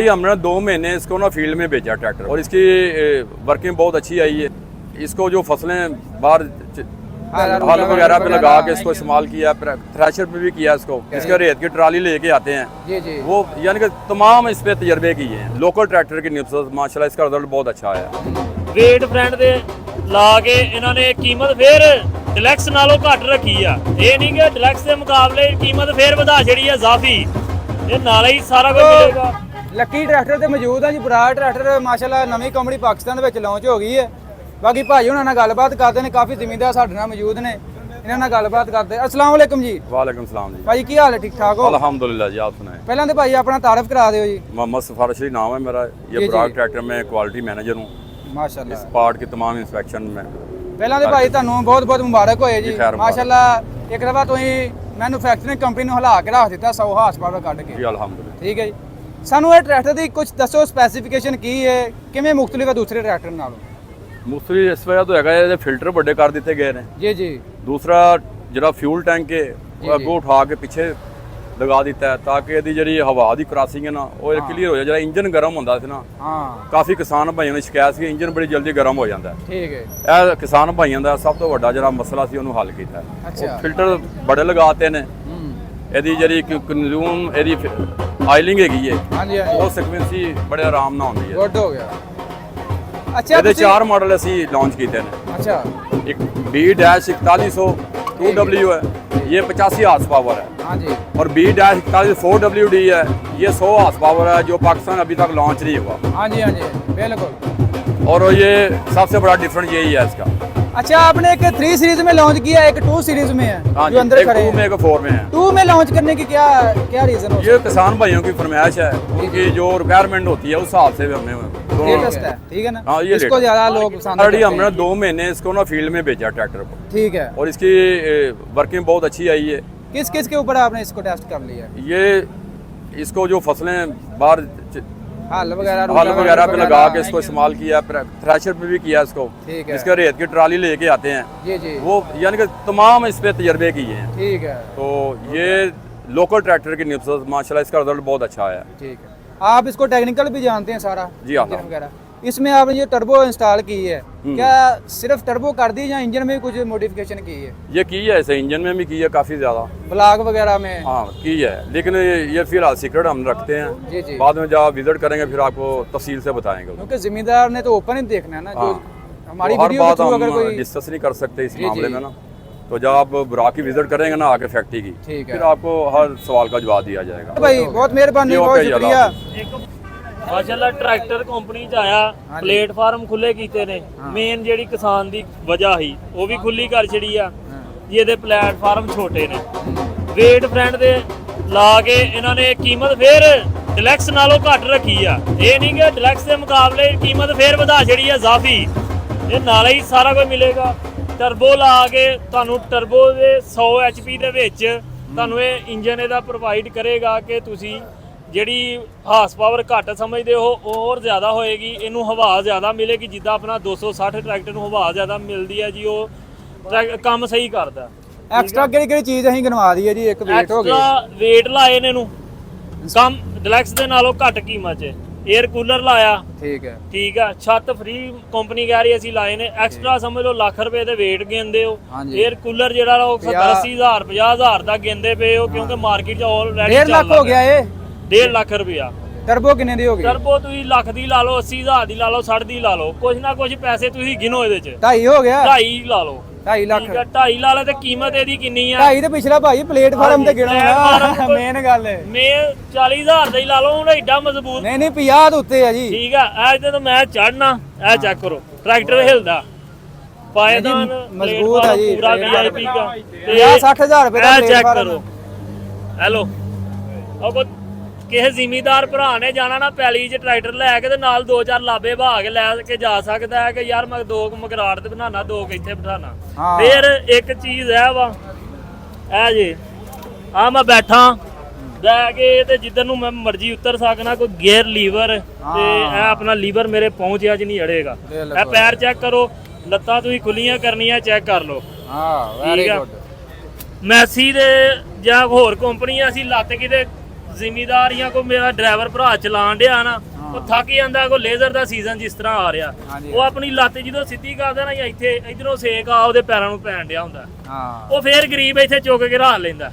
हमने 2 महीने इसको ना फील्ड में भेजा ट्रैक्टर और इसकी वर्किंग बहुत अच्छी आई है। इसको जो फसलें बाहर हल वगैरह पे लगा के इसको इस्तेमाल किया, थ्रेशर पे भी किया इसको। इसके रेत की ट्राली लेके आते हैं वो, यानी कि तमाम इस पे तजर्बे किए हैं। लोकल ट्रैक्टर की निस्बत माशाल्लाह इसका रिजल्ट बहुत अच्छा आया। वेट फ्रेंड दे ला के इन्होंने कीमत फिर डिलैक्स नालों घट रखी आ। ये नहीं कि डिलैक्स के मुकाबले कीमत फिर वधा छड़ी है जाफी, ये नाले ही सारा कुछ मिलेगा। ਲੱਕੀ ਟਰੈਕਟਰ ਤੇ ਮੌਜੂਦ ਆ ਜੀ। ਬਰਾੜ ਟਰੈਕਟਰ ਮਾਸ਼ਾਅੱਲਾ ਨਵੀਂ ਕੰਪਨੀ ਪਾਕਿਸਤਾਨ ਦੇ ਵਿੱਚ ਲਾਂਚ ਹੋ ਗਈ ਹੈ। ਬਾਕੀ ਭਾਈ ਹੁਣਾਂ ਨਾਲ ਗੱਲਬਾਤ ਕਰਦੇ ਨੇ, ਕਾਫੀ ਜ਼ਿਮੀਂਦਾਰ ਸਾਡੇ ਨਾਲ ਮੌਜੂਦ ਨੇ, ਇਹਨਾਂ ਨਾਲ ਗੱਲਬਾਤ ਕਰਦੇ। अस्सलाम वालेकुम जी। वालेकुम सलाम जी। भाई की हाल है? ठीक ठाक हो? अल्हम्दुलिल्लाह जी, आप सुनाएं। पहले तो भाई अपना तारफ करा दो जी। मोहम्मद सिफारिश अली नाम है मेरा, ये बराग ट्रैक्टर में क्वालिटी मैनेजर हूँ। माशाअल्लाह इस पार्ट की तमाम इंस्पेक्शन में ਪਹਿਲਾਂ ਤੇ ਭਾਈ ਤੁਹਾਨੂੰ ਬਹੁਤ ਬਹੁਤ ਮੁਬਾਰਕ ਹੋਏ ਜੀ। ਖੈਰ ਮੁਬਾਰਕ। ਮਾਸ਼ਾਅੱਲਾ ਇੱਕ ਦਫਾ ਤੁਸੀਂ ਮੈਨੂਫੈਕਚਰਿੰਗ ਕੰਪਨੀ ਨੂੰ ਹਿਲਾ ਕੇ ਰੱਖ ਦਿੱਤਾ 100 ਹਾਰਸ ਪਾਵਰ ਕੱਢ ਕੇ। जी अल्हम्दुलिल्लाह। ਠੀਕ ਹੈ ਜੀ। ਸਾਨੂੰ ਇਹ ਟਰੈਕਟਰ ਦੀ ਕੁਝ ਦੱਸੋ, ਸਪੈਸੀਫਿਕੇਸ਼ਨ ਕੀ ਹੈ, ਕਿਵੇਂ ਮੁਖਤਲਿਫ ਹੈ ਦੂਸਰੇ ਟਰੈਕਟਰ ਨਾਲੋਂ? मुख्तलिफ इस वजह तो है, ये फिल्टर बड़े कर दिते गए हैं। जी जी। दूसरा जरा फ्यूल टैंक है वो अगों उठा के पीछे लगा दिता है ताकि यदि जी हवा की क्रॉसिंग है ना वो क्लीयर हो जाए। जरा इंजन गर्म होता है ना, हाँ काफ़ी किसान भाइयों ने शिकायत की इंजन बड़ी जल्दी गर्म हो जाता है। ठीक है। ਇਹ किसान भाइयों का सब तो बड़ा जरा मसला सी ਉਹਨੂੰ हल किया। अच्छा। फिल्टर बड़े लगाते हैं, ਇਹਦੀ ਜਿਹੜੀ ਕੰਜ਼ੂਮ ਇਹਦੀ ਆਇਲਿੰਗ ਹੈਗੀ ਹੈ हाँ जी हाँ ਉਹ ਸਿਕਵੈਂਸੀ ਬੜੇ ਆਰਾਮ ਨਾਲ ਹੁੰਦੀ ਹੈ। गुड हो गया। अच्छा ਇਹਦੇ 4 ਮਾਡਲ ਅਸੀਂ ਲਾਂਚ ਕੀਤੇ ਨੇ। अच्छा एक B-4100 2W है, ये 85 हार्स पावर है, हाँ जी और B-41 4WD है, ये 100 हार्स पावर है जो पाकिस्तान अभी तक लॉन्च नहीं हुआ। हाँ जी हाँ जी बिल्कुल। और ये सबसे बड़ा डिफरेंस यही है इसका। अच्छा आपने एक 3 सीरीज में लॉन्च किया, एक 2 सीरीज में है हाँ जो जी, अंदर एक खड़े 2 में हैं। एक 4 में है। 2 में लॉन्च करने की क्या क्या रीजन हो? ये किसान भाइयों की फरमाइश है, उनकी जो रिक्वायरमेंट होती है उस हिसाब से भी हमने लेटेस्ट है, ठीक है ना? हाँ, ये इसको ज्यादा लोग पसंद ऑलरेडी करते हमने हैं। 2 महीने इसको ना फील्ड में भेजा ट्रैक्टर को, ठीक है। और इसकी वर्किंग बहुत अच्छी आई है। किस किस के ऊपर आपने इसको टेस्ट कर लिया? ये इसको जो फसलें बाहर हल हल वगैरह पे लगा के इसको इस्तेमाल किया, थ्रेशर पे भी किया इसको। ठीक है। इसके रेत की ट्राली लेके आते हैं जी जी वो, यानी कि तमाम इस पे तजर्बे किए हैं। ठीक है तो ये लोकल ट्रैक्टर की निस्बत माशाल्लाह इसका रिजल्ट बहुत अच्छा आया। ठीक है। आप इसको टेक्निकल भी जानते हैं सारा? जी हाँ। इंजन वगैरह इसमें आपने ये टर्बो इंस्टॉल की है, क्या सिर्फ टर्बो कर दी या इंजन में कुछ मॉडिफिकेशन की है? ये की है, ऐसे इंजन में भी की है काफ़ी ज़्यादा, ब्लॉक वगैरह में? हाँ की है, लेकिन ये फिलहाल सीक्रेट हम रखते हैं। जी जी। बाद में जब आप विजिट करेंगे फिर आपको तफसील से बताएंगे। क्योंकि जिम्मेदार ने तो ओपन ही देखना है ना, जो हाँ। हमारी तो हर वीडियो के बात थ्रू हम अगर कोई। डिस्कस नहीं कर सकते इस जी, मामले जी। में ना, तो जब आप बुरा की विजिट करेंगे ना आके फैक्ट्री की, ठीक है। फिर आपको हर सवाल का जवाब दिया जाएगा। भाई बहुत मेहरबानी, जी, बहुत ओके जी, शुक्रिया। ਇੱਕ ਮਾਸ਼ਾਅੱਲਾ ਟਰੈਕਟਰ ਕੰਪਨੀ ਚ ਆਇਆ, ਪਲੇਟਫਾਰਮ ਖੁੱਲੇ ਕੀਤੇ ਨੇ। ਮੇਨ ਜਿਹੜੀ ਕਿਸਾਨ ਦੀ ਵਜ੍ਹਾ ਸੀ ਉਹ ਵੀ ਖੁੱਲੀ ਕਰ ਛੜੀ ਆ ਜੀ। ਇਹਦੇ ਪਲੇਟਫਾਰਮ ਛੋਟੇ ਨੇ। ਵੇਟ ਫਰੈਂਡ ਦੇ ਲਾ ਕੇ ਇਹਨਾਂ ਨੇ ਕੀਮਤ ਫਿਰ ਡਿਲੈਕਸ ਨਾਲੋਂ ਘੱਟ ਰੱਖੀ ਆ। ਇਹ ਨਹੀਂ ਕਿ ਡਿਲੈਕਸ ਦੇ ਮੁਕਾਬਲੇ ਕੀਮਤ ਫਿਰ ਵਧਾ ਛੜੀ ਆ ਜਾਫੀ, ਇਹ ਨਾਲੇ ਹੀ ਸਾਰਾ ਕੁਝ ਮਿਲੇਗਾ। ਟਰਬੋ ਲਾ ਕੇ ਤੁਹਾਨੂੰ ਟਰਬੋ ਦੇ 100 HP ਦੇ ਵਿੱਚ ਤੁਹਾਨੂੰ ਇਹ ਇੰਜਨ ਇਹਦਾ ਪ੍ਰੋਵਾਈਡ ਕਰੇਗਾ ਕਿ ਤੁਸੀਂ ਜਿਹੜੀ ਹਾਰਸ ਪਾਵਰ ਘੱਟ ਸਮਝਦੇ ਹੋ ਉਹ ਹੋਰ ਜ਼ਿਆਦਾ ਹੋਏਗੀ। ਇਹਨੂੰ ਹਵਾ ਜ਼ਿਆਦਾ ਮਿਲੇਗੀ, ਜਿੱਦਾਂ ਆਪਣਾ 260 ਟਰੈਕਟਰ ਨੂੰ ਹਵਾ ਜ਼ਿਆਦਾ ਮਿਲਦੀ ਹੈ ਜੀ, ਉਹ ਕੰਮ ਸਹੀ ਕਰਦਾ। ਐਕਸਟਰਾ ਕਿਹੜੀ ਕਿਹੜੀ ਚੀਜ਼ ਅਸੀਂ ਗਨਵਾ ਦਈਏ ਜੀ? ਇੱਕ ਵੇਟ ਹੋ ਗਿਆ, ਐਕਸਟਰਾ ਵੇਟ ਲਾਏ ਨੇ ਇਹਨੂੰ ਕੰਮ ਡਿਲੈਕਸ ਦੇ ਨਾਲੋਂ ਘੱਟ ਕੀਮਤ 'ਚ। 에ਅਰ ਕੂਲਰ ਲਾਇਆ, ਠੀਕ ਹੈ ਠੀਕ ਆ। ਛੱਤ ਫ੍ਰੀ ਕੰਪਨੀ ਕਹਿ ਰਹੀ ਅਸੀਂ ਲਾਏ ਨੇ। ਐਕਸਟਰਾ ਸਮਝ ਲਓ ਲੱਖ ਰੁਪਏ ਦੇ ਵੇਟ ਗਿਣਦੇ ਹੋ। ਹਾਂਜੀ। 에ਅਰ ਕੂਲਰ ਜਿਹੜਾ ਉਹ 70-80 ਹਜ਼ਾਰ 50 ਹਜ਼ਾਰ ਦਾ ਗਿਣਦੇ ਪਏ ਹੋ, ਕਿਉਂਕਿ ਮਾਰਕੀਟ 'ਚ ਆਲਰੇਡੀ 1.5 ਲੱਖ ਹੋ ਗਿਆ ਇਹ। 1.5 ਲੱਖ ਰੁਪਇਆ। ਟਰਬੋ ਕਿੰਨੇ ਦੀ ਹੋ ਗਈ? ਟਰਬੋ ਤੁਸੀਂ ਲੱਖ ਦੀ ਲਾ ਲਓ, 80 ਹਜ਼ਾਰ ਦੀ ਲਾ ਲਓ, 60 ਦੀ ਲਾ ਲਓ, ਕੁਝ ਨਾ ਕੁਝ ਪੈਸੇ ਤੁਸੀਂ ਗਿਣੋ ਇਹਦੇ 'ਚ। 2.5 ਹੋ ਗਿਆ? 2.5 ਲਾ ਲਓ। 2.5 ਲੱਖ? ਠੀਕ ਆ, 2.5 ਲਾ ਲੈ ਤੇ ਕੀਮਤ ਇਹਦੀ ਕਿੰਨੀ ਆ? 2.5 ਤੇ ਪਿਛਲਾ ਭਾਈ ਪਲੇਟਫਾਰਮ ਤੇ ਗਿਣੋ ਨਾ, ਮੇਨ ਗੱਲ ਹੈ। ਮੈਂ 40 ਹਜ਼ਾਰ ਦਾ ਹੀ ਲਾ ਲਓ, ਹੁਣ ਐਡਾ ਮਜ਼ਬੂਤ। ਨਹੀਂ ਨਹੀਂ 50 ਦੇ ਉੱਤੇ ਆ ਜੀ। ਠੀਕ ਆ, ਅੱਜ ਤੇ ਮੈਂ ਚੜਨਾ, ਇਹ ਚੈੱਕ ਕਰੋ ਟਰੈਕਟਰ ਹਿਲਦਾ, ਪਾਇਦਾਨ ਮਜ਼ਬੂਤ ਆ ਜੀ, ਪੂਰਾ VIP ਦਾ। 50-60 ਹਜ਼ਾਰ ਰੁਪਏ ਦਾ ਇਹ ਚੈੱਕ ਪਲੇਟਫਾਰਮ। ਕਰੋ। ਹੈਲੋ, ਉਹ ਕਿਸੇ ਜ਼ਿਮੀਦਾਰ ਭਰਾ ਨੇ ਜਾਣਾ ਨਾ ਪੈਲੀ 'ਚ ਟਰੈਕਟਰ ਲੈ ਕੇ ਤੇ ਨਾਲ 2-4 ਲਾਬੇ ਬਹਾ ਕੇ ਲੈ ਕੇ ਜਾ ਸਕਦਾ ਹੈ ਕਿ ਯਾਰ ਮੈਂ 2 ਮਗਰਾੜ ਤੇ ਬਣਾਣਾ, 2 ਇੱਥੇ ਬਿਠਾਣਾ। ਹਾਂ। ਫਿਰ ਇੱਕ ਚੀਜ਼ ਹੈ ਵਾ, ਇਹ ਜੇ ਆ ਮੈਂ ਬੈਠਾ ਲੈ ਕੇ ਤੇ ਜਿੱਧਰ ਨੂੰ ਮੈਂ ਮਰਜ਼ੀ ਉਤਰ ਸਕਣਾ। ਕੋਈ ਗੇਅਰ ਲੀਵਰ ਤੇ ਇਹ ਆਪਣਾ ਲੀਵਰ ਮੇਰੇ ਪਹੁੰਚਿਆ 'ਚ ਨਹੀਂ ਅੜੇਗਾ। ਇਹ ਪੈਰ ਚੈੱਕ ਕਰੋ, ਲੱਤਾਂ ਤੁਸੀਂ ਖੁੱਲੀਆਂ ਕਰਨੀਆਂ, ਚੈੱਕ ਕਰ ਲਓ। ਹਾਂ ਵੈਰੀ ਠੀਕ ਆ। ਗੁੱਡ। ਮੈਸੀ ਦੇ ਜਾਂ ਹੋਰ ਕੰਪਨੀਆਂ ਅਸੀਂ ਲੱਤ ਕਿਤੇ ਜ਼ਿਮੀਦਾਰੀਆਂ ਕੋ ਮੇਰਾ ਡਰਾਈਵਰ ਭਰਾ ਚਲਾਣ ਡਿਆ ਨਾ ਉਹ ਥੱਕ ਜਾਂਦਾ, ਕੋ ਲੇਜ਼ਰ ਦਾ ਸੀਜ਼ਨ ਜਿਸ ਤਰ੍ਹਾਂ ਆ ਰਿਹਾ, ਉਹ ਆਪਣੀ ਲੱਤ ਜਦੋਂ ਸਿੱਧੀ ਕਰਦਾ ਨਾ ਇੱਥੇ ਇਧਰੋਂ ਸੇਕ ਆ ਉਹਦੇ ਪੈਰਾਂ ਨੂੰ ਪੈਣ ਡਿਆ ਹੁੰਦਾ, ਉਹ ਫੇਰ ਗਰੀਬ ਇੱਥੇ ਚੁੱਕ ਕੇ ਰੱਖ ਲੈਂਦਾ।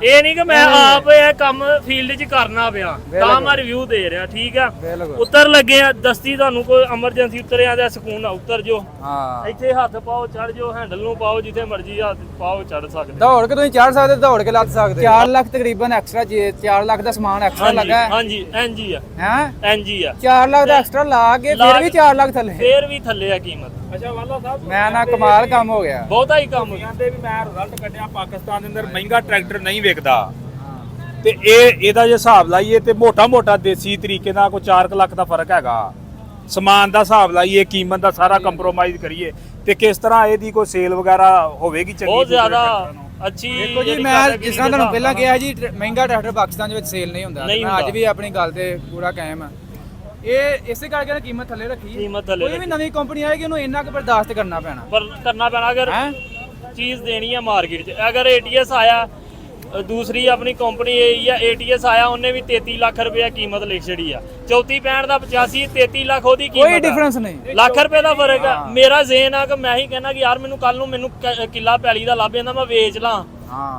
ਇਹ ਨਹੀਂ ਕਿ ਮੈਂ ਆਪ ਇਹ ਕੰਮ ਫੀਲਡ 'ਚ ਕਰਨਾ ਪਿਆ ਤਾਂ ਮੈਂ ਰਿਵਿਊ ਦੇ ਰਿਹਾ, ਠੀਕ ਆ। ਉੱਤਰ ਲੱਗੇ ਆ ਦਸਤੀ, ਤੁਹਾਨੂੰ ਕੋਈ ਐਮਰਜੈਂਸੀ ਉਤਰਿਆ ਦਾ ਸਕੂਨ ਨਾਲ ਉਤਰ ਜੋ, ਇੱਥੇ ਹੱਥ ਪਾਓ ਚੜ ਜੋ, ਹੈਂਡਲ ਨੂੰ ਪਾਓ, ਜਿੱਥੇ ਮਰਜ਼ੀ ਹੱਥ ਪਾਓ ਚੜ ਸਕਦੇ, ਦੌੜ ਕੇ ਤੁਸੀਂ ਚੜ ਸਕਦੇ, ਦੌੜ ਕੇ ਲੱਗ ਸਕਦੇ। 4 ਲੱਖ ਤਕਰੀਬਨ ਐਕਸਟਰਾ, 4 ਲੱਖ ਦਾ ਸਮਾਨ ਐਕਸਟਰਾ ਲੱਗਾ ਹੈ। ਹਾਂਜੀ ਐਨਜੀ ਆ, ਹੈ ਐਨਜੀ ਆ, 4 ਲੱਖ ਦਾ ਐਕਸਟਰਾ ਲਾ ਕੇ ਫਿਰ ਵੀ 4 ਲੱਖ ਥੱਲੇ, ਫੇਰ ਵੀ ਥੱਲੇ ਆ ਕੀਮਤ। ਅੱਛਾ ਵਾਲਾ ਸਾਹਿਬ, ਮੈਂ ਨਾ ਕਮਾਲ ਕੰਮ ਹੋ ਗਿਆ, ਬਹੁਤਾ ਹੀ ਕੰਮ। ਕਹਿੰਦੇ ਵੀ ਮੈਂ ਰਿਜ਼ਲਟ ਕੱਢਿਆ ਪਾਕਿਸਤਾਨ ਦੇ ਅੰਦਰ ਮਹਿੰਗਾ ਟਰੈਕਟਰ ਨਹੀਂ ਵਿਕਦਾ, ਤੇ ਇਹਦਾ ਜੇ ਹਿਸਾਬ ਲਾਈਏ ਤੇ ਮੋਟਾ ਦੇਸੀ ਤਰੀਕੇ ਨਾਲ ਕੋਈ 4 ਲੱਖ ਦਾ ਫਰਕ ਹੈਗਾ। ਸਮਾਨ ਦਾ ਹਿਸਾਬ ਲਾਈਏ, ਕੀਮਤ ਦਾ ਸਾਰਾ ਕੰਪਰੋਮਾਈਜ਼ ਕਰੀਏ ਤੇ ਕਿਸ ਤਰ੍ਹਾਂ ਇਹਦੀ ਕੋਈ ਸੇਲ ਵਗੈਰਾ ਹੋਵੇਗੀ ਚੰਗੀ? ਬਹੁਤ ਜ਼ਿਆਦਾ ਅੱਛੀ। ਦੇਖੋ ਜੀ, ਮੈਂ ਜਿਸ ਤਰ੍ਹਾਂ ਤੁਹਾਨੂੰ ਪਹਿਲਾਂ ਕਿਹਾ ਜੀ, ਮਹਿੰਗਾ ਟਰੈਕਟਰ ਪਾਕਿਸਤਾਨ ਦੇ ਵਿੱਚ ਸੇਲ ਨਹੀਂ ਹੁੰਦਾ। ਮੈਂ ਅੱਜ ਵੀ ਆਪਣੀ ਗੱਲ ਤੇ ਪੂਰਾ ਕਾਇਮ ਆ। ਇਹ ਇਸੇ ਕਰਕੇ ਨਾ ਕੀਮਤ ਥੱਲੇ ਰੱਖੀ ਹੈ। ਕੀਮਤ ਥੱਲੇ ਕੋਈ ਵੀ ਨਵੀਂ ਕੰਪਨੀ ਆਏਗੀ ਉਹਨੂੰ ਇੰਨਾ ਕੁ ਬਰਦਾਸ਼ਤ ਕਰਨਾ ਪੈਣਾ, ਪਰ ਕਰਨਾ ਪੈਣਾ। ਅਗਰ ਚੀਜ਼ ਦੇਣੀ ਹੈ ਮਾਰਕੀਟ 'ਚ, ਅਗਰ ATS ਆਇਆ, ਦੂਸਰੀ ਆਪਣੀ ਕੰਪਨੀ ਇਹ ਆ ATS ਆਇਆ, ਉਹਨੇ ਵੀ 33 ਲੱਖ ਰੁਪਏ ਕੀਮਤ ਲਿਖ ਛੜੀ ਆ। 3465 ਦਾ 85, 33 ਲੱਖ ਉਹਦੀ ਕੀਮਤ, ਕੋਈ ਡਿਫਰੈਂਸ ਨਹੀਂ, ਲੱਖ ਰੁਪਏ ਦਾ ਫਰਕ ਆ। ਮੇਰਾ ਜ਼ੇਨ ਆ ਕਿ ਮੈਂ ਹੀ ਕਹਿਣਾ ਕਿ ਯਾਰ ਮੈਨੂੰ ਕੱਲ ਨੂੰ ਮੈਨੂੰ ਕਿੱਲਾ ਪੈਲੀ ਦਾ ਲੱਭ ਜਾਂਦਾ, ਮੈਂ ਵੇਚ ਲਾਂ,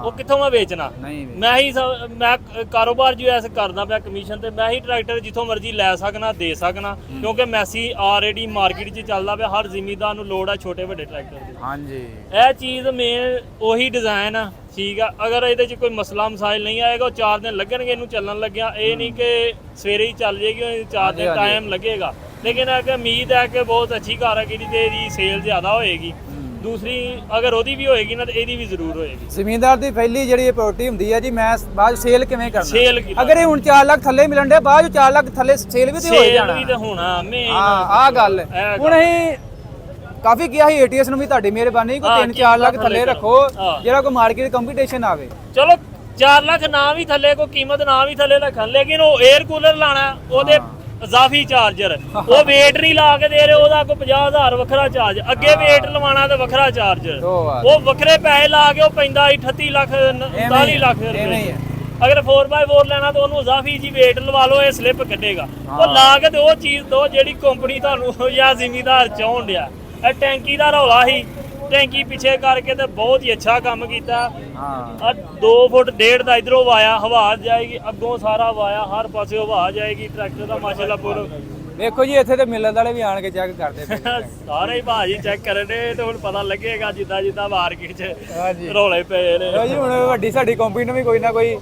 ਉਹ ਕਿੱਥੋਂ ਮੈਂ ਵੇਚਣਾ? ਮੈਂ ਕਾਰੋਬਾਰ ਜੋ ਐਸ ਕਰਦਾ ਪਿਆ ਕਮਿਸ਼ਨ ਤੇ, ਮੈਂ ਹੀ ਟਰੈਕਟਰ ਜਿੱਥੋਂ ਮਰਜ਼ੀ ਲੈ ਸਕਣਾ, ਦੇ ਸਕਣਾ, ਕਿਉਂਕਿ ਮੈਸੀ ਆਲਰੇਡੀ ਮਾਰਕੀਟ 'ਚ ਚੱਲਦਾ ਪਿਆ। ਹਰ ਜ਼ਿਮੀਦਾਰ ਨੂੰ ਲੋੜ ਆ ਛੋਟੇ ਵੱਡੇ ਟਰੈਕਟਰ ਦੀ। ਹਾਂਜੀ, ਇਹ ਚੀਜ਼ ਮੇਨ ਉਹੀ ਡਿਜ਼ਾਈਨ ਆ, ਠੀਕ ਆ। ਅਗਰ ਇਹਦੇ 'ਚ ਕੋਈ ਮਸਲਾ ਮਸਾਇਲ ਨਹੀਂ ਆਏਗਾ, ਉਹ 4 ਦਿਨ ਲੱਗਣਗੇ ਇਹਨੂੰ ਚੱਲਣ ਲੱਗਿਆ। ਇਹ ਨਹੀਂ ਕਿ ਸਵੇਰੇ ਹੀ ਚੱਲ ਜਾਏਗੀ, 4 ਦਿਨ ਟਾਈਮ ਲੱਗੇਗਾ। ਲੇਕਿਨ ਇਹ ਕਿ ਉਮੀਦ ਹੈ ਕਿ ਬਹੁਤ ਅੱਛੀ ਕਾਰਗਰੀ ਤੇ ਇਹਦੀ ਸੇਲ ਜ਼ਿਆਦਾ ਹੋਏਗੀ। ਦੂਸਰੀ ਅਗਰ ਉਹਦੀ ਵੀ ਹੋਏਗੀ ਨਾ, ਤੇ ਇਹਦੀ ਵੀ ਜ਼ਰੂਰ ਹੋਏਗੀ। ਜ਼ਮੀਨਦਾਰ ਦੀ ਪਹਿਲੀ ਜਿਹੜੀ ਪ੍ਰਾਪਰਟੀ ਹੁੰਦੀ ਹੈ ਜੀ, ਮੈਂ ਬਾਅਦ ਸੇਲ ਕਿਵੇਂ ਕਰਨਾ? ਸੇਲ ਅਗਰ ਇਹ ਹੁਣ 4 ਲੱਖ ਥੱਲੇ ਮਿਲਣ ਦੇ, ਬਾਅਦ 4 ਲੱਖ ਥੱਲੇ ਸੇਲ ਵੀ ਤੇ ਹੋ ਜਾਣਾ। ਸੇਲ ਵੀ ਤੇ ਹੋਣਾ ਮੇਨ। ਆਹ ਗੱਲ ਹੁਣ ਅਸੀਂ ਕਾਫੀ ਕਿਹਾ ਸੀ ATS ਨੂੰ ਵੀ, ਤੁਹਾਡੀ ਮਿਹਰਬਾਨੀ ਕੋਈ 3-4 ਲੱਖ ਥੱਲੇ ਰੱਖੋ, ਜਿਹੜਾ ਕੋਈ ਮਾਰਕੀਟ ਕੰਪੀਟੀਸ਼ਨ ਆਵੇ। ਚਲੋ 4 ਲੱਖ ਨਾ ਵੀ ਥੱਲੇ, ਕੋਈ ਕੀਮਤ ਨਾ ਵੀ ਥੱਲੇ ਰੱਖਣ, ਲੇਕਿਨ ਉਹ 에ਅਰ ਕੂਲਰ ਲਾਣਾ, ਉਹਦੇ ਇਜ਼ਾਫੀ ਚਾਰਜਰ, ਉਹ ਵੇਟ ਨਹੀਂ ਲਾ ਕੇ ਦੇ ਰਹੇ, ਉਹਦਾ ਕੋਈ 50,000 ਵੱਖਰਾ ਚਾਰਜ, ਅੱਗੇ ਵੇਟ ਲਵਾਣਾ ਤੇ ਵੱਖਰਾ ਚਾਰਜਰ, ਉਹ ਵੱਖਰੇ ਪੈਸੇ ਲਾ ਕੇ ਉਹ ਪੈਂਦਾ 38 ਲੱਖ 39 ਲੱਖ ਰੁਪਏ। ਅਗਰ 4x4 ਲੈਣਾ ਤਾਂ ਉਹਨੂੰ ਇਜ਼ਾਫੀ ਜੀ ਵੇਟ ਲਵਾ ਲਓ, ਇਹ ਸਲਿੱਪ ਕੱਢੇਗਾ। ਉਹ ਲਾ ਕੇ ਤੇ ਉਹ ਚੀਜ਼ ਦੋ ਜਿਹੜੀ ਕੰਪਨੀ ਤੁਹਾਨੂੰ ਜਾਂ ਜ਼ਿਮੀਦਾਰ ਚਾਹੁਣ ਡਿਆ। ਇਹ ਟੈਂਕੀ ਦਾ ਰੌਲਾ ਸੀ, ਟੈਂਕੀ ਪਿੱਛੇ ਕਰਕੇ ਤੇ ਬਹੁਤ ਹੀ ਅੱਛਾ ਕੰਮ ਕੀਤਾ। 2 ਫੁੱਟ 1.5 ਦਾ ਇਧਰੋਂ ਵਾਇਆ, ਹਵਾ ਜਾਏਗੀ, ਅੱਗੋਂ ਸਾਰਾ ਵਾਇਆ, ਹਰ ਪਾਸੇ ਹਵਾ ਜਾਏਗੀ। ਟਰੈਕਟਰ ਦਾ ਮਾਸ਼ਾਅੱਲਾ ਪੂਰਾ ਦੇਖੋ ਜੀ, ਇੱਥੇ ਤੇ ਮਿਲਣ ਵਾਲੇ ਵੀ ਆਣ ਕੇ ਚੈੱਕ ਕਰਦੇ ਪਏ ਸਾਰੇ ਹੀ ਭਾਜੀ ਚੈੱਕ ਕਰਨੇ, ਤੇ ਹੁਣ ਪਤਾ ਲੱਗੇਗਾ ਜਿੱਦਾਂ ਮਾਰਕੀਟ 'ਚ ਰੌਲੇ ਪਏ ਨੇ ਜੀ। ਹੁਣ ਵੱਡੀ ਸਾਡੀ ਕੰਪਨੀ ਨੂੰ ਵੀ ਕੋਈ ਨਾ ਕੋਈ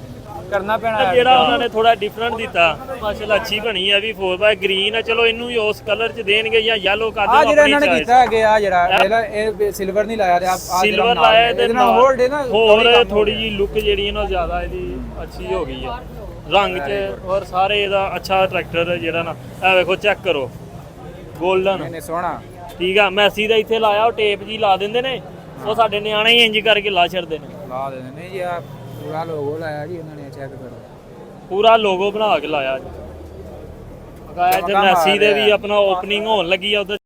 ਕਰਨਾ ਪੈਣਾ। ਜਿਹੜਾ ਉਹਨਾਂ ਨੇ ਥੋੜਾ ਡਿਫਰੈਂਟ ਦਿੱਤਾ, ਮਾਸ਼ਾਅੱਲਾ ਅੱਛੀ ਬਣੀ ਹੈ। ਵੀ 4x ਗ੍ਰੀਨ ਹੈ, ਚਲੋ ਇਹਨੂੰ ਵੀ ਉਸ ਕਲਰ 'ਚ ਦੇਣਗੇ ਜਾਂ ਯੈਲੋ ਕਰ ਦਿਓ। ਜਿਹੜਾ ਇਹਨਾਂ ਨੇ ਕੀਤਾ ਹੈਗੇ ਆ, ਜਿਹੜਾ ਇਹ ਸਿਲਵਰ ਨਹੀਂ ਲਾਇਆ, ਤੇ ਆ ਸਿਲਵਰ ਲਾਇਆ ਤੇ ਨਾਲ ਹੋਲਡ ਹੈ ਨਾ, ਹੋਰ ਥੋੜੀ ਜੀ ਲੁੱਕ ਜਿਹੜੀ ਇਹਨਾਂ ਜ਼ਿਆਦਾ ਇਹਦੀ ਅੱਛੀ ਹੋ ਗਈ ਹੈ ਰੰਗ 'ਚ, ਔਰ ਸਾਰੇ ਇਹਦਾ ਅੱਛਾ ਟਰੈਕਟਰ ਜਿਹੜਾ ਨਾ, ਇਹ ਵੇਖੋ ਚੈੱਕ ਕਰੋ, 골ਡਨ ਨੇ ਸੋਹਣਾ, ਠੀਕ ਆ। ਮੈਸੀ ਦਾ ਇੱਥੇ ਲਾਇਆ, ਉਹ ਟੇਪ ਜੀ ਲਾ ਦਿੰਦੇ ਨੇ, ਉਹ ਸਾਡੇ ਨਿਆਣੇ ਹੀ ਇੰਜ ਕਰਕੇ ਲਾ ਛੱਡਦੇ ਨੇ, ਲਾ ਦਿੰਦੇ ਨੇ ਜੀ। ਆ ਪੂਰਾ ਲੋਗੋ ਲਾਇਆ ਜੀ ਉਹਨਾਂ ਨੇ, ਚੈੱਕ ਕਰੋ, ਪੂਰਾ ਲੋਗੋ ਬਣਾ ਕੇ ਲਾਇਆ ਜੀ। ਇੱਧਰ ਮੈਸੀ ਦੇ ਵੀ ਆਪਣਾ ਓਪਨਿੰਗ ਹੋਣ ਲੱਗੀ ਆ ਉਧਰ।